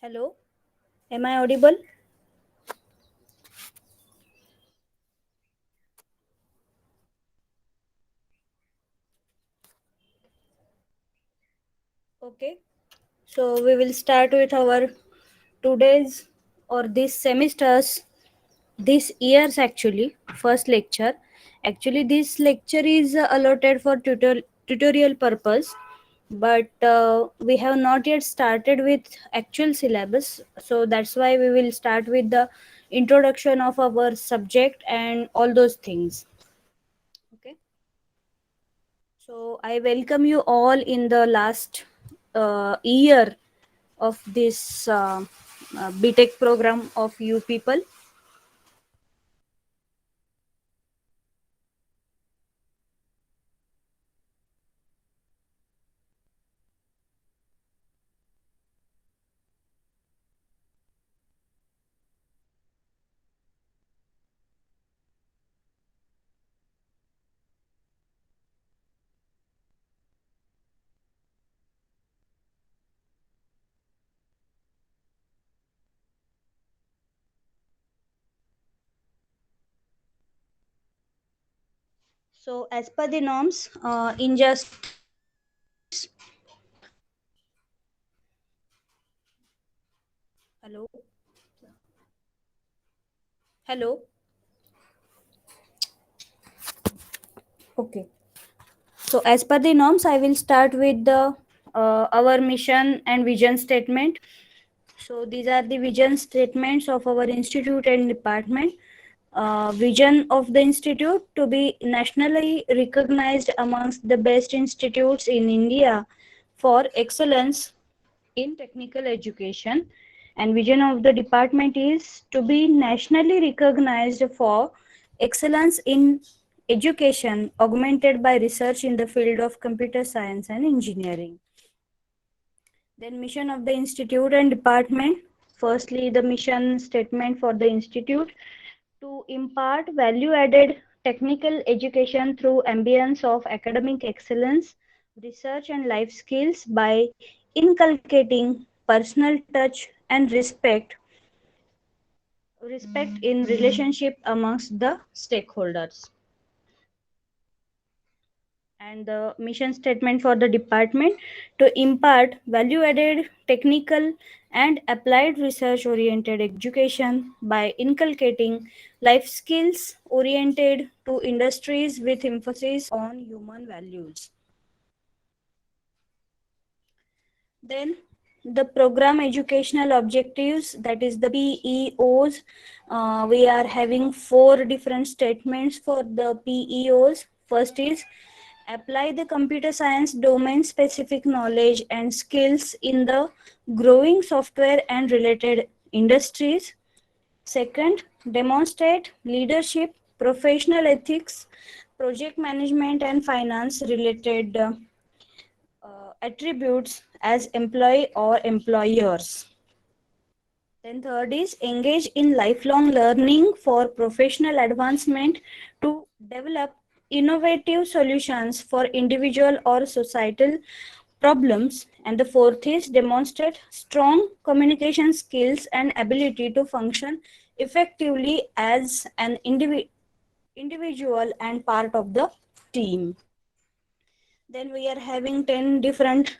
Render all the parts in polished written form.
Hello, am I audible? Okay, so we will start with our today's or this semester's, this year's actually first lecture. Actually, this lecture is allotted for tutorial purpose, but we have not yet started with actual syllabus. So that's why we will start with the introduction of our subject and all those things. Okay. So I welcome you all in the last year of this BTech program of you people. So as per the norms, in just hello, hello. Okay. So as per the norms, I will start with the our mission and vision statement. So these are the vision statements of our institute and department. Vision of the institute to be nationally recognized amongst the best institutes in India for excellence in technical education, and vision of the department is to be nationally recognized for excellence in education augmented by research in the field of computer science and engineering. Then mission of the institute and department. Firstly, the mission statement for the institute to impart value added technical education through ambience of academic excellence, research and life skills by inculcating personal touch and respect in relationship amongst the stakeholders. And the mission statement for the department to impart value added technical and applied research oriented education by inculcating life skills oriented to industries with emphasis on human values. Then the program educational objectives, that is the PEOs. We are having four different statements for the PEOs. First is apply the computer science domain specific knowledge and skills in the growing software and related industries. Second, demonstrate leadership, professional ethics, project management and finance related attributes as employee or employers. Then third is engage in lifelong learning for professional advancement to develop innovative solutions for individual or societal problems. And the fourth is demonstrate strong communication skills and ability to function effectively as an individual and part of the team. Then we are having 10 different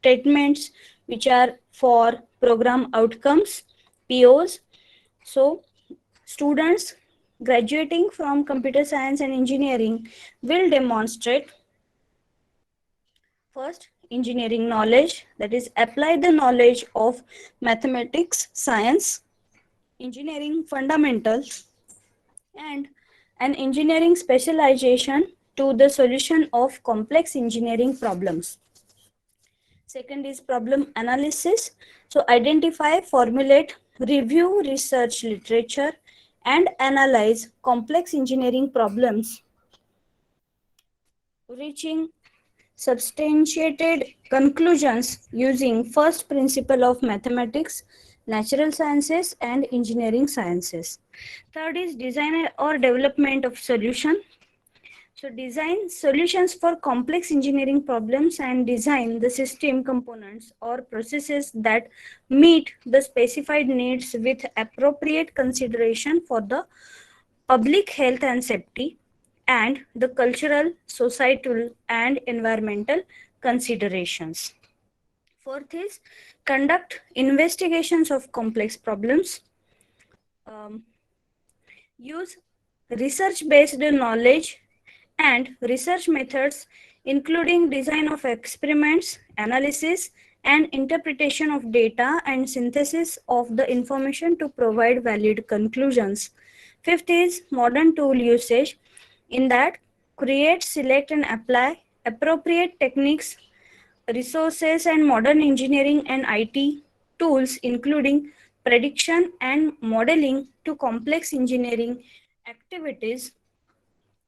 statements which are for program outcomes, POs. So students graduating from computer science and engineering will demonstrate first engineering knowledge, that is apply the knowledge of mathematics, science, engineering fundamentals and an engineering specialization to the solution of complex engineering problems. Second is problem analysis. So identify, formulate, review research literature, and analyze complex engineering problems, reaching substantiated conclusions using first principle of mathematics, natural sciences, and engineering sciences. Third is design or development of solution. So design solutions for complex engineering problems and design the system components or processes that meet the specified needs with appropriate consideration for the public health and safety and the cultural, societal and environmental considerations. Fourth is conduct investigations of complex problems. Um, Use research-based knowledge and research methods, including design of experiments, analysis, and interpretation of data and synthesis of the information to provide valid conclusions. Fifth is modern tool usage, in that create, select, and apply appropriate techniques, resources, and modern engineering and IT tools, including prediction and modeling to complex engineering activities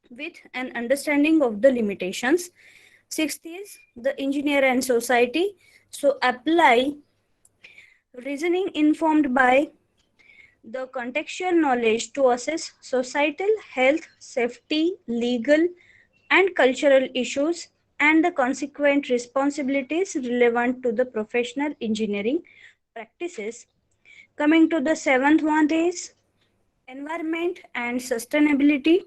with an understanding of the limitations. Sixth is the engineer and society. So apply reasoning informed by the contextual knowledge to assess societal, health, safety, legal, and cultural issues and the consequent responsibilities relevant to the professional engineering practices. Coming to the seventh one is environment and sustainability.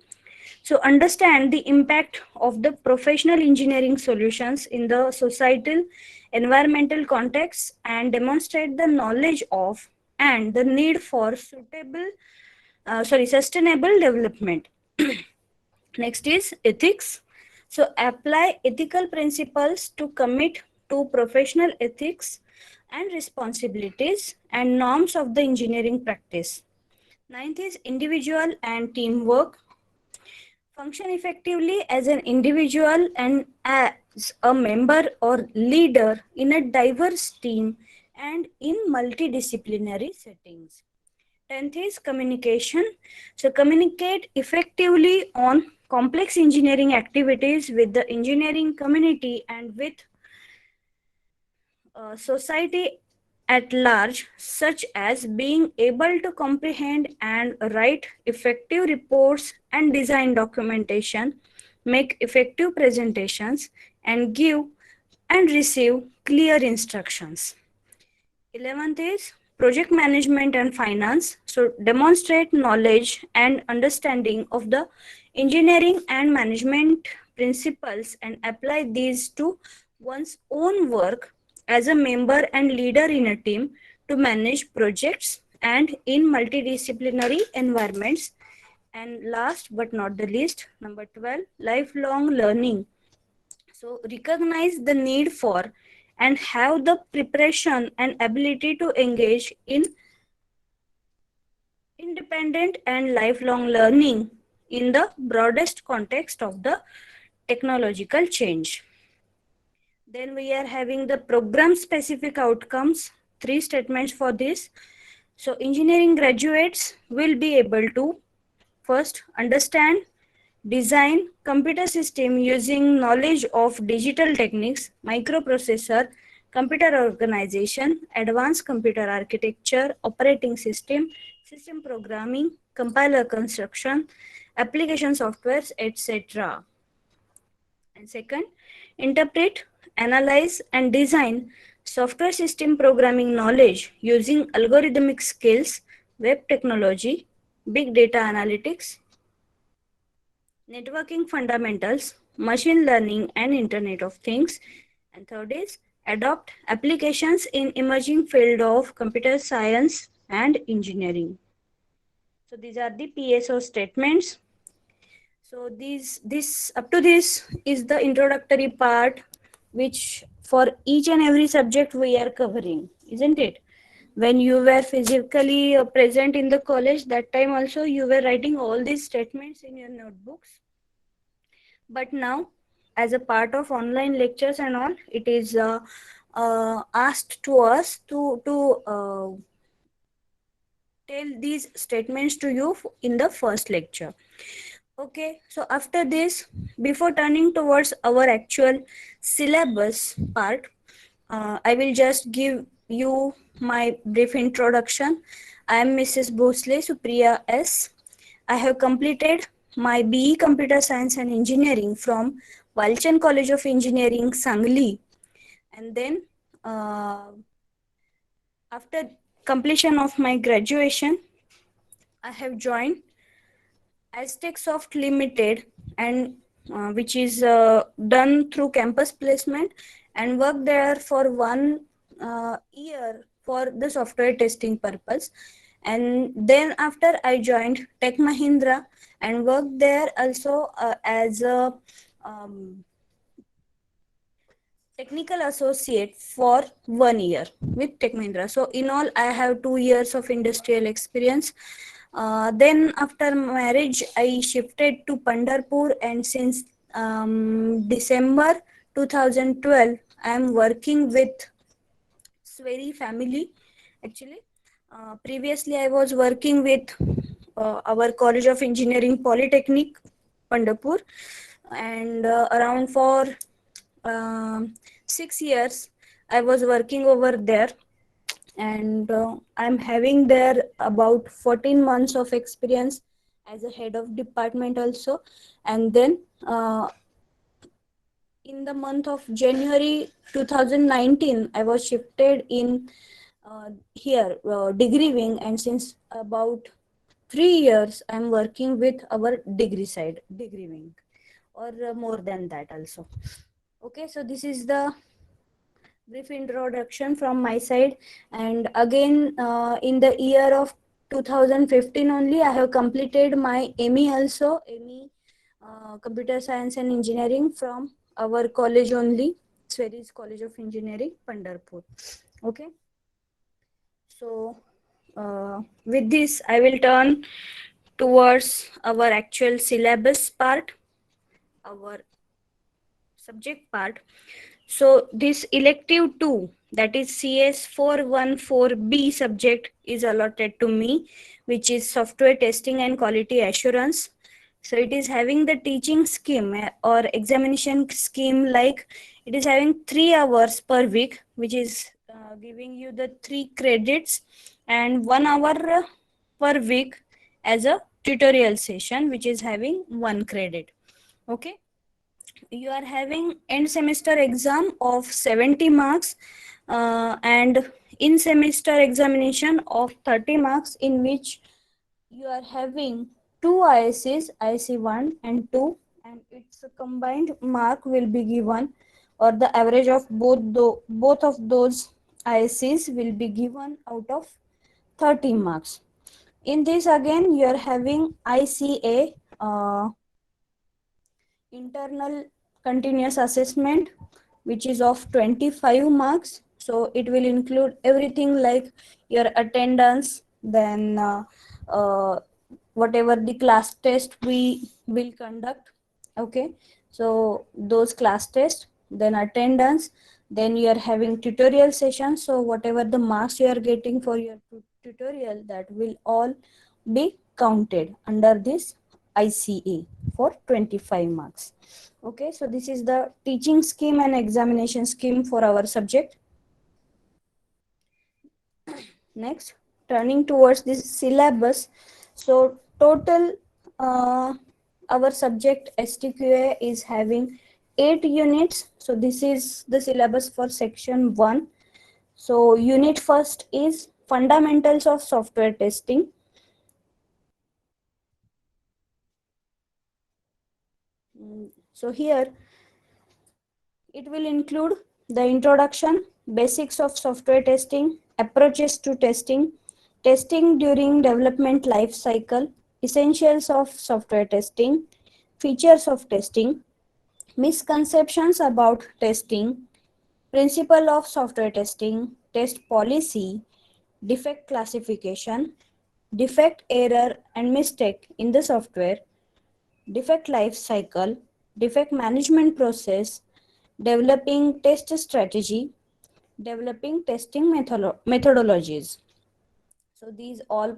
So understand the impact of the professional engineering solutions in the societal environmental context and demonstrate the knowledge of and the need for sustainable development. Next is ethics. So apply ethical principles to commit to professional ethics and responsibilities and norms of the engineering practice. Ninth is individual and teamwork. Function effectively as an individual and as a member or leader in a diverse team and in multidisciplinary settings. 10th is communication. So communicate effectively on complex engineering activities with the engineering community and with society at large, such as being able to comprehend and write effective reports and design documentation, make effective presentations, and give and receive clear instructions. 11th is project management and finance. So demonstrate knowledge and understanding of the engineering and management principles and apply these to one's own work as a member and leader in a team to manage projects and in multidisciplinary environments. And last but not the least, number 12, lifelong learning. So recognize the need for and have the preparation and ability to engage in independent and lifelong learning in the broadest context of the technological change. Then we are having the program specific outcomes, three statements for this. So engineering graduates will be able to first understand, design computer system using knowledge of digital techniques, microprocessor, computer organization, advanced computer architecture, operating system, system programming, compiler construction, application softwares, etc. And second, interpret, analyze, and design software system programming knowledge using algorithmic skills, web technology, big data analytics, networking fundamentals, machine learning, and Internet of Things. And third is adopt applications in emerging field of computer science and engineering. So these are the PSO statements. So this up to this is the introductory part, which for each and every subject we are covering, isn't it? When you were physically present in the college, that time also you were writing all these statements in your notebooks. But now, as a part of online lectures and all, it is asked to us to tell these statements to you in the first lecture. Okay, so after this, before turning towards our actual syllabus part, I will just give you my brief introduction. I am Mrs. Bhosle Supriya S. I have completed my BE Computer Science and Engineering from Walchand College of Engineering, Sangli. And then after completion of my graduation, I have joined Aztec Soft Limited, and which is done through campus placement, and worked there for 1 year for the software testing purpose. And then after I joined Tech Mahindra and worked there also as a um, technical associate for 1 year with Tech Mahindra. So in all, I have 2 years of industrial experience. Then after marriage, I shifted to Pandharpur, and since December 2012, I am working with Sweri family. Actually, previously I was working with our College of Engineering Polytechnic, Pandharpur, and around for um 6 years I was working over there, and I'm having there about 14 months of experience as a head of department also. And then in the month of January 2019, I was shifted in here degree wing, and since about 3 years I'm working with our degree side, degree wing, or more than that also. Okay, so this is the brief introduction from my side. And again, in the year of 2015 only, I have completed my ME also, ME Computer Science and Engineering from our college only, Sweris College of Engineering, Pandharpur. Okay, so with this, I will turn towards our actual syllabus part, our subject part. So this elective 2, that is CS 414B subject, is allotted to me, which is software testing and quality assurance. So it is having the teaching scheme or examination scheme, like it is having 3 hours per week, which is giving you the 3 credits, and 1 hour per week as a tutorial session, which is having 1 credit. Okay, you are having end semester exam of 70 marks, and in semester examination of 30 marks, in which you are having two ISCs, IC 1 and 2, and its combined mark will be given, or the average of both of those ISCs will be given out of 30 marks. In this again, you are having ICA, internal continuous assessment, which is of 25 marks. So it will include everything like your attendance, then whatever the class test we will conduct. Okay, so those class tests, then attendance, then you are having tutorial sessions. So whatever the marks you are getting for your tutorial, that will all be counted under this ICA for 25 marks. Okay, so this is the teaching scheme and examination scheme for our subject. Next, turning towards this syllabus. So total our subject STQA is having 8 units. So this is the syllabus for section 1. So unit first is fundamentals of software testing. So here it will include the introduction, basics of software testing, approaches to testing, testing during development life cycle, essentials of software testing, features of testing, misconceptions about testing, principle of software testing, test policy, defect classification, defect, error, and mistake in the software, defect life cycle, defect management process, developing test strategy, developing testing methodologies. So these all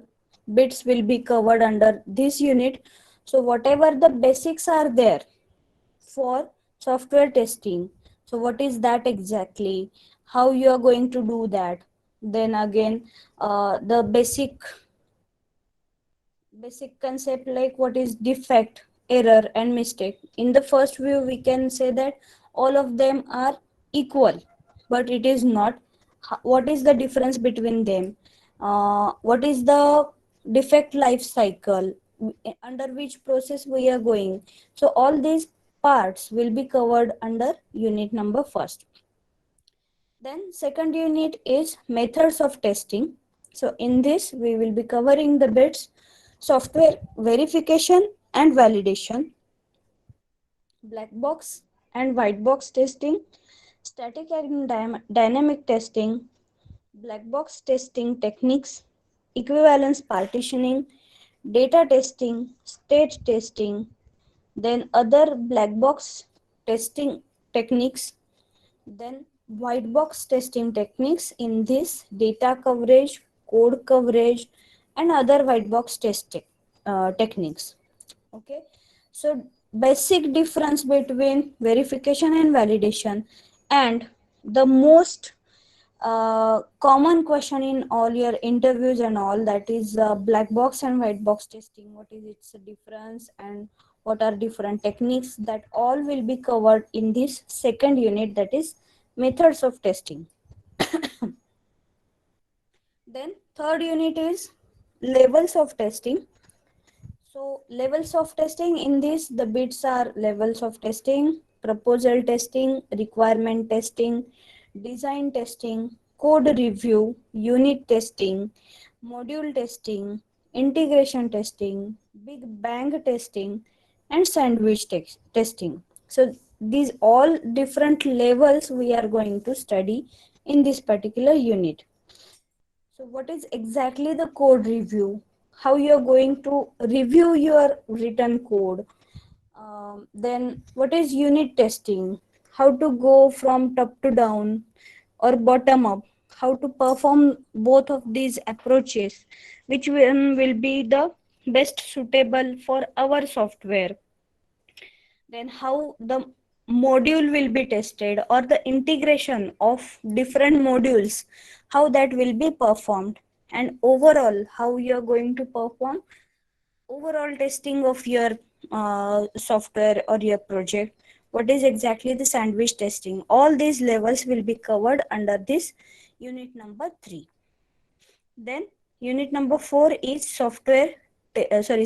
bits will be covered under this unit. So whatever the basics are there for software testing, so what is that exactly, how you are going to do that, then again the basic concept like what is defect, error, and mistake. In the first view, we can say that all of them are equal, but it is not. What is the difference between them? What is the defect life cycle? Under which process we are going? So all these parts will be covered under unit number first. Then second unit is methods of testing. So in this we will be covering the bits software verification and validation, black box and white box testing, static and dynamic testing, black box testing techniques, equivalence partitioning, data testing, state testing, then other black box testing techniques, then white box testing techniques. In this, data coverage, code coverage, and other white box testing techniques. Okay, so basic difference between verification and validation, and the most common question in all your interviews and all, that is black box and white box testing. What is its difference and what are different techniques? That all will be covered in this second unit, that is methods of testing. Then third unit is levels of testing. So levels of testing, in this the bits are levels of testing, proposal testing, requirement testing, design testing, code review, unit testing, module testing, integration testing, big bang testing, and sandwich testing. So these all different levels we are going to study in this particular unit. So what is exactly the code review? How you are going to review your written code? Then what is unit testing? How to go from top to down or bottom up? How to perform both of these approaches? Which one will be the best suitable for our software? Then how the module will be tested, or the integration of different modules, how that will be performed, and overall how you are going to perform overall testing of your software or your project. What is exactly the sandwich testing? All these levels will be covered under this unit number 3. Then unit number 4 is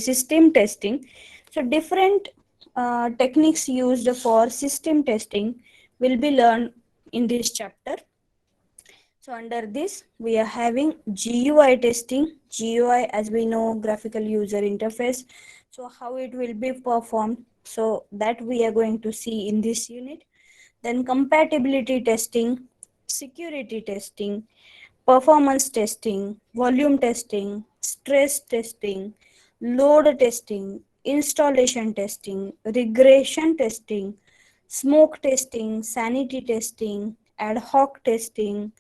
system testing. So different techniques used for system testing will be learned in this chapter. So under this we are having GUI testing. GUI, as we know, graphical user interface. So how it will be performed, so that we are going to see in this unit. Then compatibility testing, security testing, performance testing, volume testing, stress testing, load testing, installation testing, regression testing, smoke testing, sanity testing, ad hoc testing,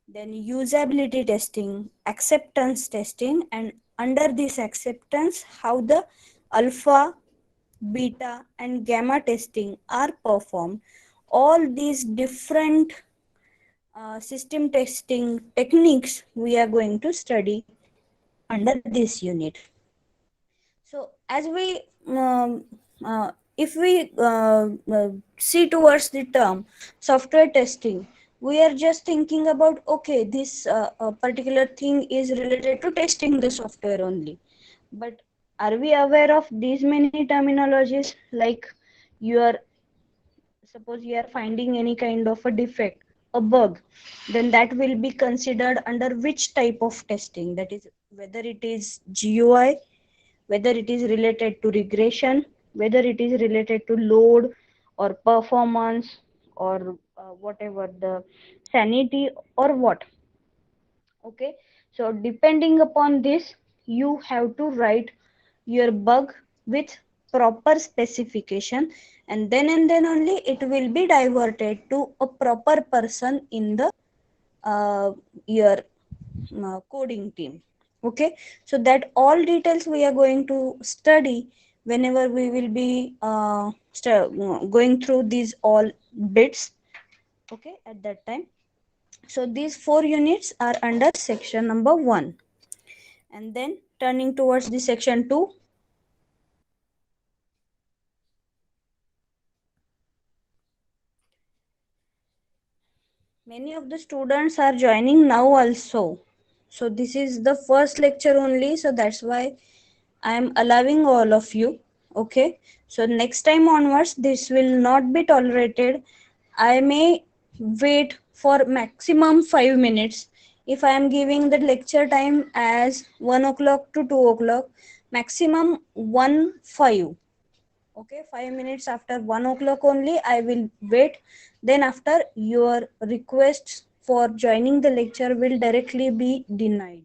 then usability testing, acceptance testing, and under this acceptance, how the alpha, beta, and gamma testing are performed. All these different system testing techniques we are going to study under this unit. So as we if we see towards the term software testing, we are just thinking about, okay, this particular thing is related to testing the software only. But are we aware of these many terminologies? Like, you are, suppose you are finding any kind of a defect, a bug, then that will be considered under which type of testing? That is, whether it is GUI, whether it is related to regression, whether it is related to load or performance, or whatever the sanity or what. Okay, so depending upon this, you have to write your bug with proper specification, and then only it will be diverted to a proper person in the your coding team. Okay, so that all details we are going to study whenever we will be going through these all bits. Okay, at that time. So these 4 units are under section number 1. And then turning towards the section 2. Many of the students are joining now also. So this is the first lecture only, so that's why I am allowing all of you. Okay. So next time onwards, this will not be tolerated. I may wait for maximum 5 minutes. If I am giving the lecture time as 1 o'clock to 2 o'clock, maximum 1 5. Okay, 5 minutes after 1 o'clock only I will wait. Then after, your requests for joining the lecture will directly be denied,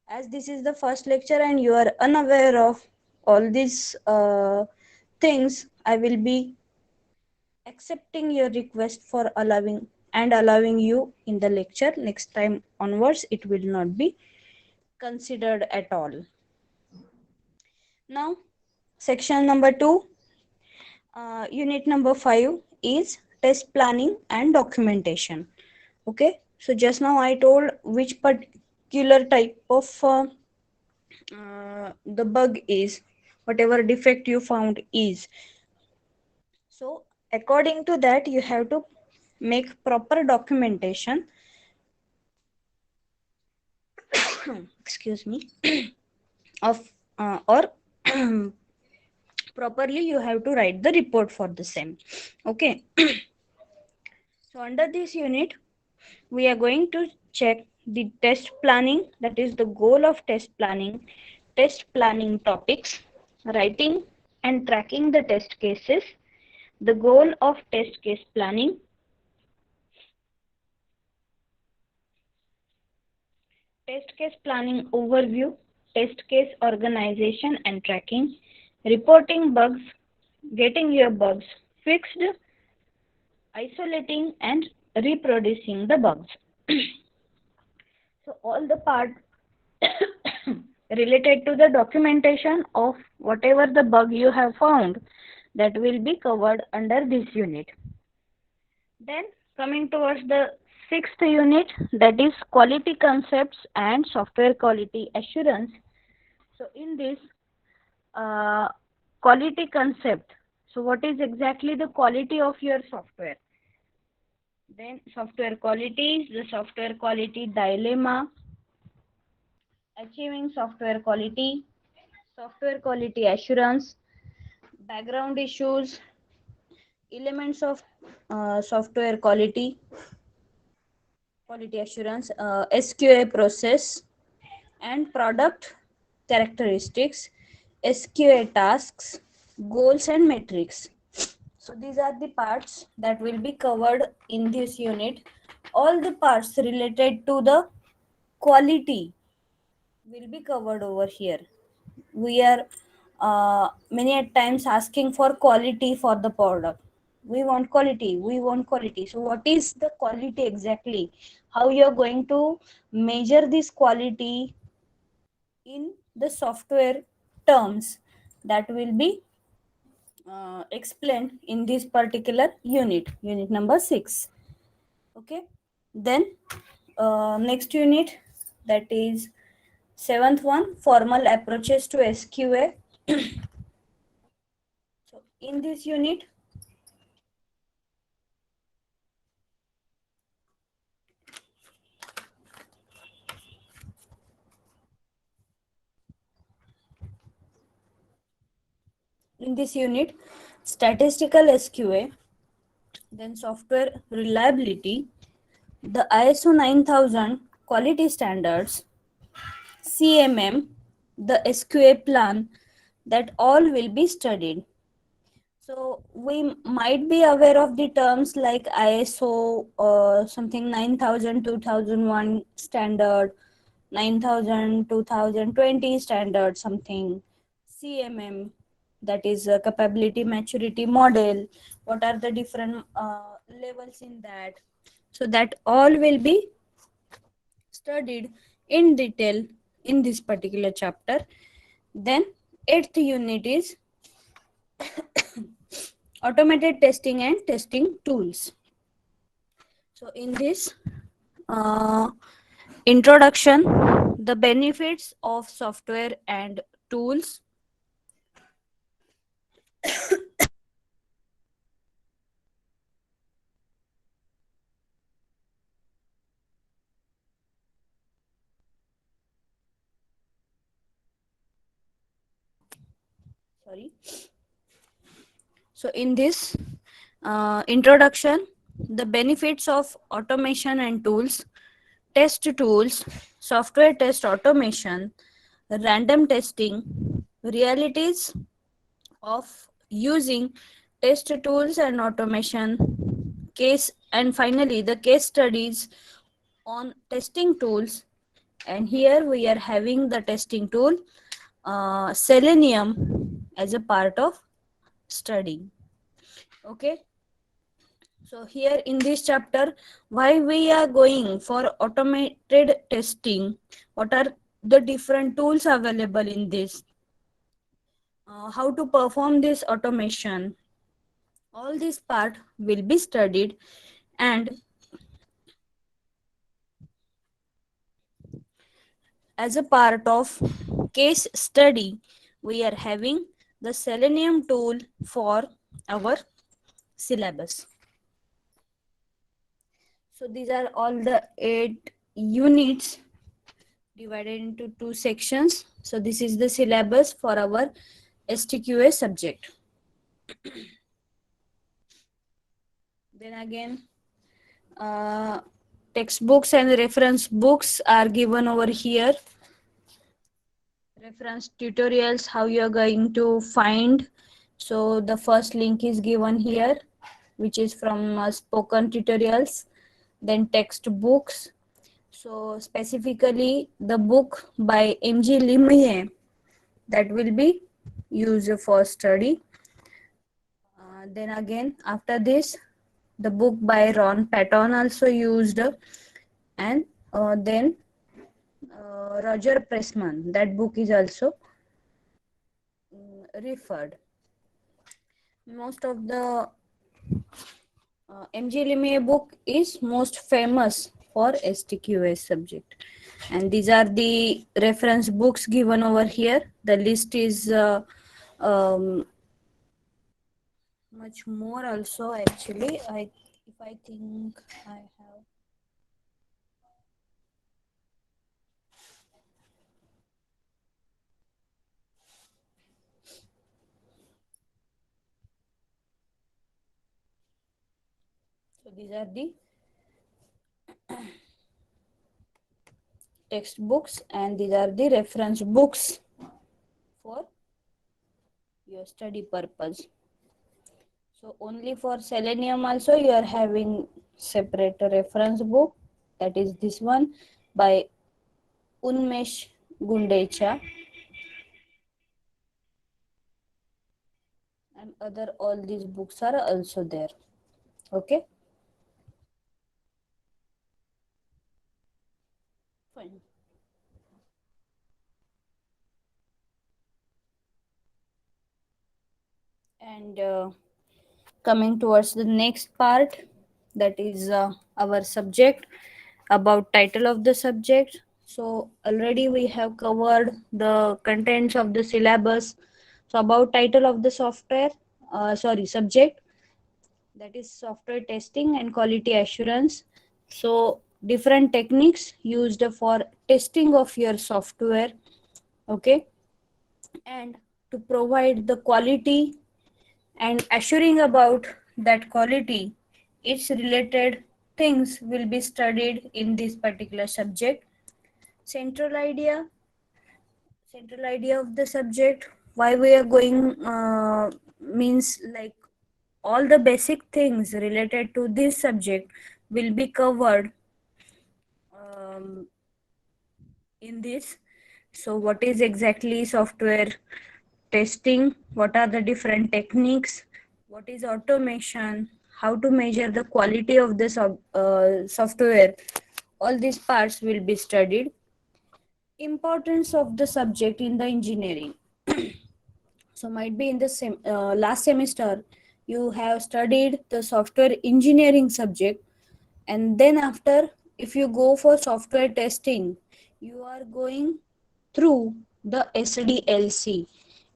as this is the first lecture and you are unaware of all these things. I will be accepting your request for allowing you in the lecture. Next time onwards it will not be considered at all. Now, section number 2, unit number 5 is test planning and documentation. Okay, so just now I told which particular type of the bug is, whatever defect you found is. So according to that, you have to make proper documentation. Excuse me. Of or properly you have to write the report for the same. Okay. So under this unit, we are going to check the test planning, that is the goal of test planning topics, writing and tracking the test cases, the goal of test case planning, test case planning overview, test case organization and tracking, reporting bugs, getting your bugs fixed, isolating and reproducing the bugs. So all the parts related to the documentation of whatever the bug you have found, that will be covered under this unit. Then coming towards the sixth unit, that is quality concepts and software quality assurance. So in this quality concept, so what is exactly the quality of your software? Then software qualities, the software quality dilemma, achieving software quality assurance, background issues, elements of software quality assurance, SQA process, and product characteristics, SQA tasks, goals and metrics. So these are the parts that will be covered in this unit. All the parts related to the quality will be covered over here. We are many at times asking for quality for the product. We want quality. So what is the quality exactly? How you are going to measure this quality in the software terms, that will be explained in this particular unit number 6. Okay, then next unit, that is seventh one, formal approaches to SQA. So in this unit, statistical SQA, then software reliability, the ISO 9000 quality standards, CMM, the SQA plan, that all will be studied. So we might be aware of the terms like ISO something 9000 2001 standard, 9000 2020 standard something, CMM, that is a capability maturity model. What are the different levels in that? So that all will be studied in detail in this particular chapter. Then eighth unit is automated testing and testing tools. So in this introduction, the benefits of software and tools. Sorry. So in this introduction, the benefits of automation and tools, test tools, software test automation, random testing, realities of using test tools and automation, case, and finally the case studies on testing tools. And here we are having the testing tool Selenium as a part of studying. Okay, so here in this chapter, why we are going for automated testing, what are the different tools available in this, how to perform this automation, all this part will be studied. And as a part of case study, we are having the Selenium tool for our syllabus. So these are all the 8 units divided into 2 sections. So this is the syllabus for our STQA subject. Then again, textbooks and reference books are given over here. Reference tutorials, how you are going to find. So the first link is given here, which is from spoken tutorials. Then textbooks. So specifically the book by M.G. Limye that will be used for study. Then again after this, the book by Ron Patton also used, and then Roger Pressman, that book is also referred. Most of the M.G. Limye book is most famous for STQA subject. And these are the reference books given over here. The list is much more also actually. If I think I have. So these are the textbooks and these are the reference books for your study purpose. So only for Selenium also you are having separate reference book, that is this one by Unmesh Gundecha, and other all these books are also there. Okay, fine. And coming towards the next part, that is our subject, about title of the subject. So already we have covered the contents of the syllabus. So about title of the subject, that is software testing and quality assurance. So different techniques used for testing of your software. Okay, and to provide the quality and assuring about that quality, its related things will be studied in this particular subject. Central idea, central idea of the subject, why we are going means like all the basic things related to this subject will be covered in this. So what is exactly software testing, what are the different techniques, what is automation, how to measure the quality of the software, all these parts will be studied. Importance of the subject in the engineering. So might be in the last semester you have studied the software engineering subject, and then after if you go for software testing, you are going through the SDLC.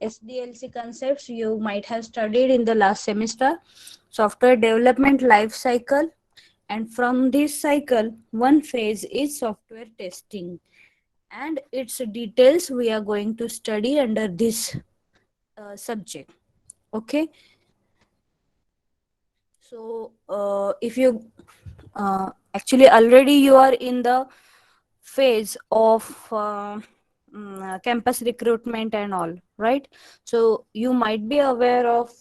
SDLC concepts you might have studied in the last semester, software development life cycle. And from this cycle, one phase is software testing. And its details we are going to study under this subject. Okay. So, if you actually already you are in the phase of campus recruitment and all, right? So you might be aware of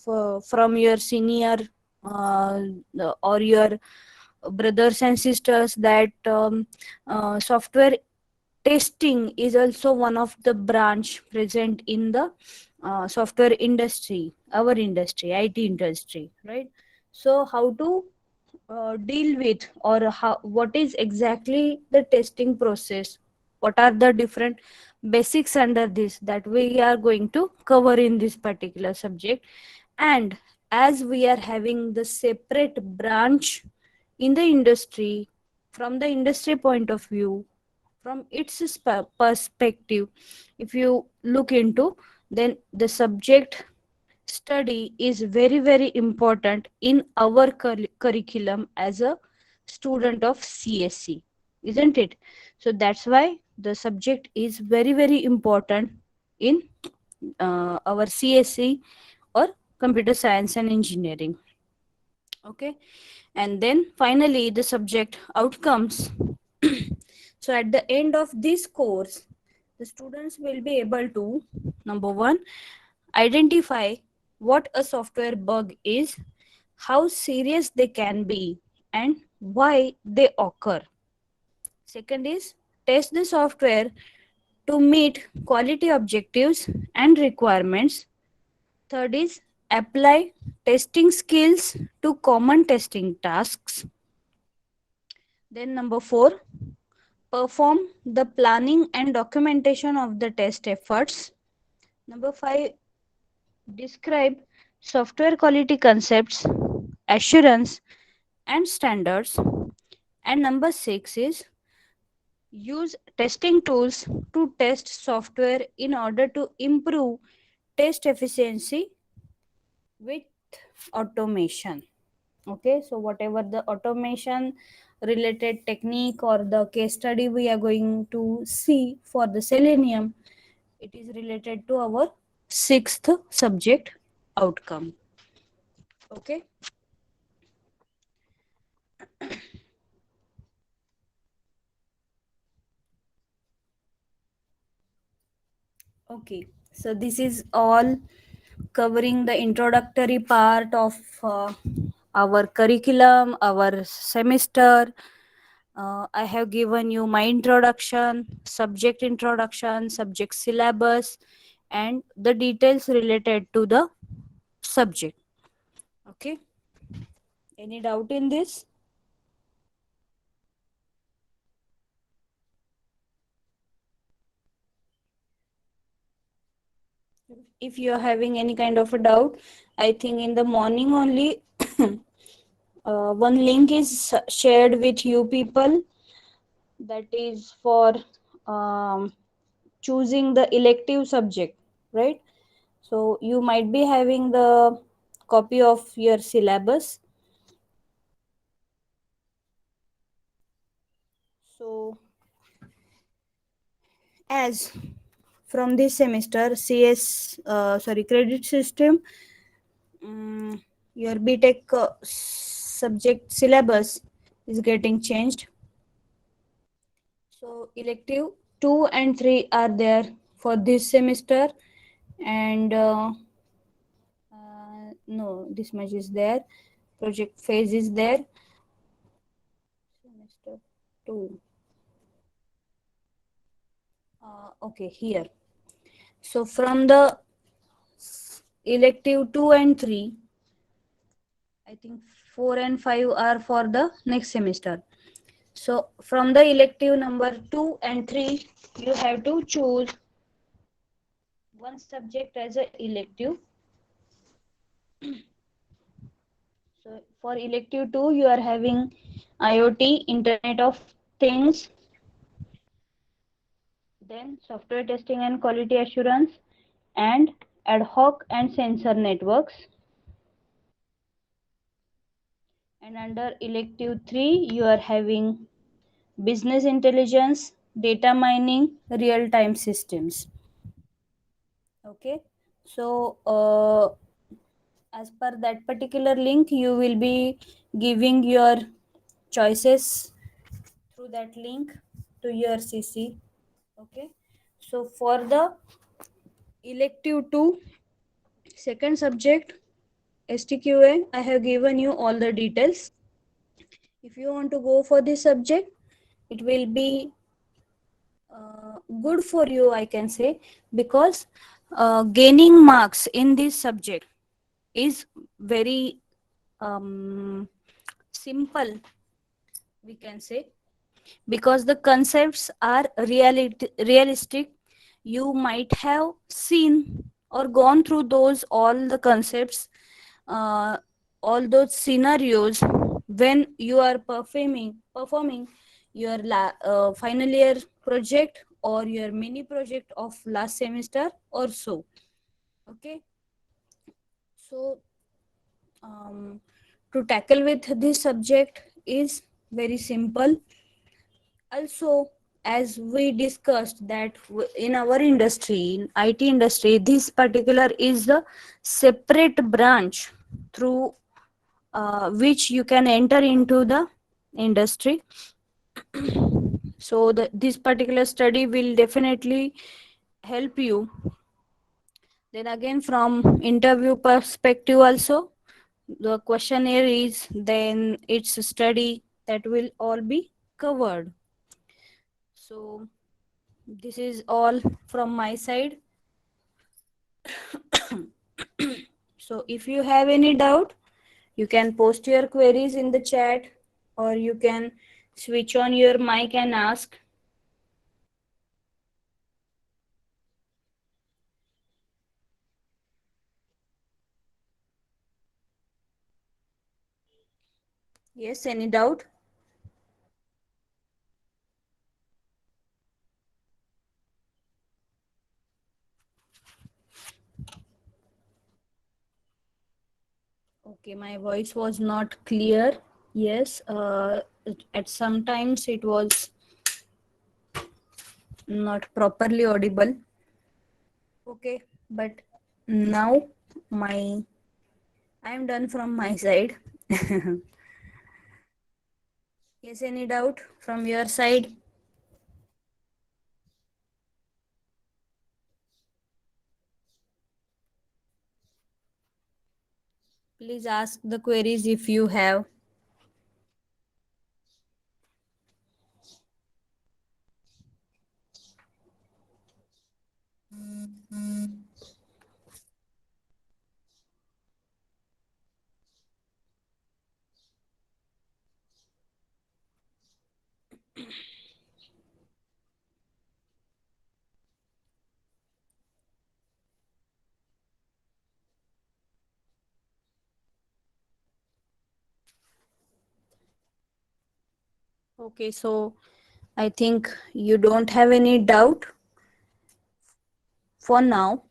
from your senior uh, or your brothers and sisters that software testing is also one of the branch present in the software industry, our industry, IT industry, right? So how to deal with, or how, what is exactly the testing process, what are the different basics under this, that we are going to cover in this particular subject. And as we are having the separate branch in the industry, from the industry point of view, from its perspective, if you look into, then the subject study is very very important in our curriculum as a student of CSC, isn't it? So that's why the subject is very very important in our CSC or computer science and engineering. Okay. And then finally the subject outcomes. So at the end of this course, the students will be able to, number one, identify what a software bug is, how serious they can be, and why they occur. Second is test the software to meet quality objectives and requirements. Third is apply testing skills to common testing tasks. Then number 4, perform the planning and documentation of the test efforts. Number 5, describe software quality concepts, assurance, and standards. And number 6 is use testing tools to test software in order to improve test efficiency with automation. Okay, so whatever the automation related technique or the case study we are going to see for the Selenium, it is related to our sixth subject outcome. Okay. Okay, so this is all covering the introductory part of our curriculum, our semester. I have given you my introduction, subject syllabus, and the details related to the subject. Okay, any doubt in this? If you are having any kind of a doubt, I think in the morning only one link is shared with you people, that is for um, choosing the elective subject, right? So you might be having the copy of your syllabus. So as from this semester credit system, your BTech subject syllabus is getting changed. So elective 2 and 3 are there for this semester, and no, this much is there. Project phase is there. Semester 2. Okay, here. So from the elective 2 and 3, I think 4 and 5 are for the next semester. So from the elective number 2 and 3, you have to choose one subject as an elective. So for elective 2, you are having IoT, Internet of Things, then software testing and quality assurance, and ad hoc and sensor networks. And under elective 3, you are having business intelligence, data mining, real time systems. Okay, so as per that particular link, you will be giving your choices through that link to your CC. Okay, so for the elective 2, second subject, STQA, I have given you all the details. If you want to go for this subject, it will be good for you, I can say, because gaining marks in this subject is very simple, we can say, because the concepts are realistic. You might have seen or gone through those all the concepts, uh, all those scenarios when you are performing your final year project or your mini project of last semester or so. Okay, so to tackle with this subject is very simple. Also, as we discussed that in our industry, in IT industry, this particular is a separate branch through which you can enter into the industry. So this particular study will definitely help you. Then again, from interview perspective also, the questionnaire is, then it's a study that will all be covered. So this is all from my side. So if you have any doubt, you can post your queries in the chat, or you can switch on your mic and ask. Yes, any doubt? Okay, my voice was not clear. Yes, at sometimes it was not properly audible. Okay, but now my I am done from my side. Yes, any doubt from your side? Please ask the queries if you have. Okay, so I think you don't have any doubt for now.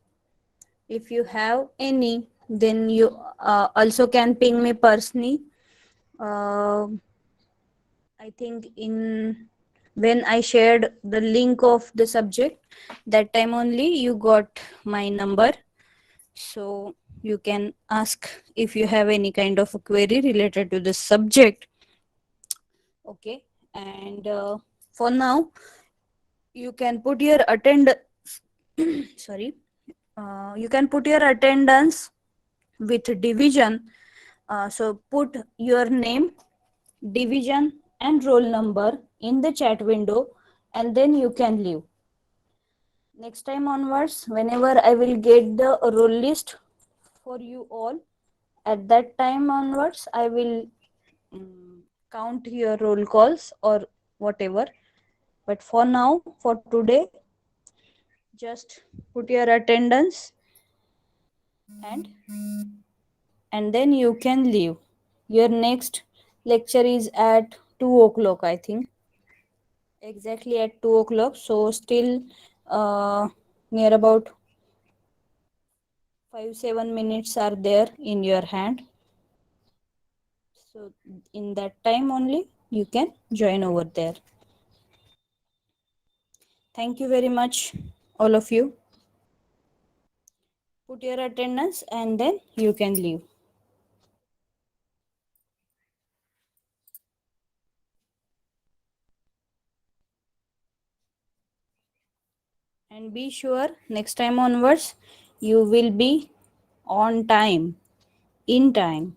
If you have any, then you also can ping me personally. Uh, I think in when I shared the link of the subject, that time only you got my number. So you can ask if you have any kind of a query related to the subject. Okay, and for now, you can put your sorry, you can put your attendance with division. So put your name, division, and roll number in the chat window, and then you can leave. Next time onwards, whenever I will get the roll list for you all, at that time onwards, I will count your roll calls or whatever. But for now, for today, just put your attendance, and then you can leave. Your next lecture is at 2 o'clock, I think. exactly at 2 o'clock. So still near about 5-7 minutes are there in your hand. So in that time only you can join over there. Thank you very much, all of you. Put your attendance and then you can leave. And be sure next time onwards you will be on time, in time.